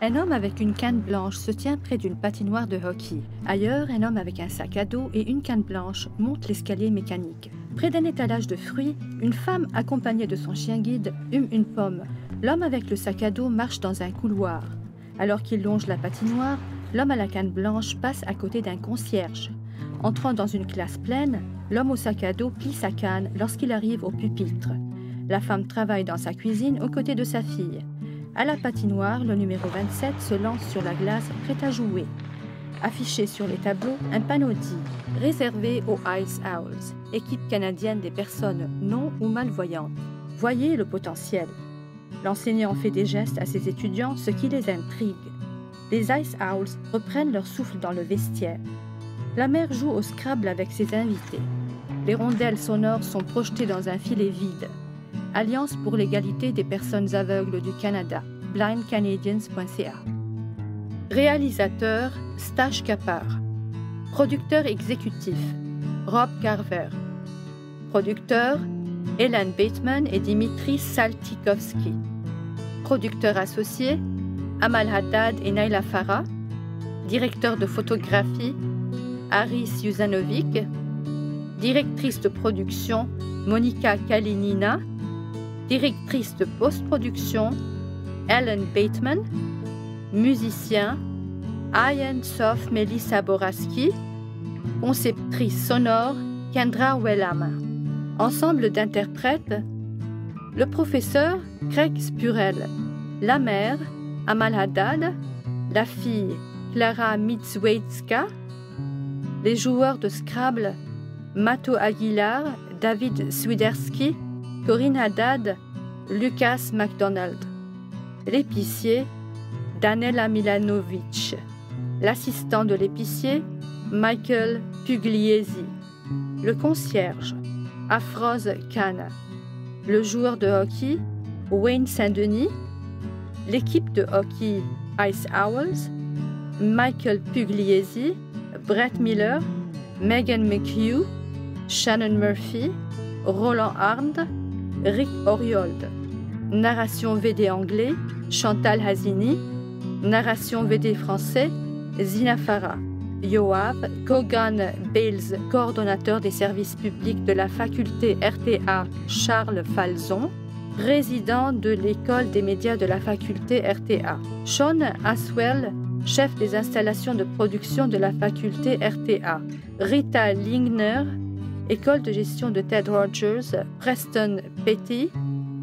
Un homme avec une canne blanche se tient près d'une patinoire de hockey. Ailleurs, un homme avec un sac à dos et une canne blanche monte l'escalier mécanique. Près d'un étalage de fruits, une femme accompagnée de son chien guide hume une pomme. L'homme avec le sac à dos marche dans un couloir. Alors qu'il longe la patinoire, l'homme à la canne blanche passe à côté d'un concierge. Entrant dans une classe pleine, l'homme au sac à dos plie sa canne lorsqu'il arrive au pupitre. La femme travaille dans sa cuisine aux côtés de sa fille. À la patinoire, le numéro 27 se lance sur la glace, prêt à jouer. Affiché sur les tableaux, un panneau dit « Réservé aux Ice Owls, équipe canadienne des personnes non ou malvoyantes. Voyez le potentiel. » L'enseignant fait des gestes à ses étudiants, ce qui les intrigue. Les Ice Owls reprennent leur souffle dans le vestiaire. La mère joue au Scrabble avec ses invités. Les rondelles sonores sont projetées dans un filet vide. Alliance pour l'égalité des personnes aveugles du Canada, blindcanadians.ca. Réalisateur, Stash Kapar. Producteur exécutif, Rob Carver. Producteur, Helen Bateman et Dimitri Saltikovski. Producteur associé, Amal Haddad et Naila Farah. Directeur de photographie, Aris Yuzanovic. Directrice de production, Monica Kalinina. Directrice de post-production, Ellen Bateman. Musicien, Ian Sof Melissa Boraski. Conceptrice sonore, Kendra Wellama. Ensemble d'interprètes, le professeur, Craig Spurel. La mère, Amal Haddad. La fille, Clara Mitswejska. Les joueurs de Scrabble, Mato Aguilar, David Swiderski, Corinne Haddad, Lucas MacDonald. L'épicier, Danela Milanovic. L'assistant de l'épicier, Michael Pugliesi. Le concierge, Afroz Khan. Le joueur de hockey, Wayne Saint-Denis. L'équipe de hockey, Ice Owls, Michael Pugliesi, Brett Miller, Megan McHugh, Shannon Murphy, Roland Arndt, Rick Oriold. Narration VD anglais, Chantal Hazini. Narration VD français, Zina Farah. Yoav Kogan Bales, coordonnateur des services publics de la faculté RTA Charles Falzon, président de l'école des médias de la faculté RTA. Sean Aswell, chef des installations de production de la faculté RTA. Rita Lingner, école de gestion de Ted Rogers. Preston Petty,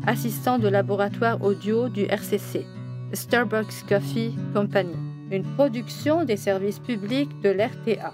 assistant de laboratoire audio du RCC. Starbucks Coffee Company, une production des services publics de l'RTA.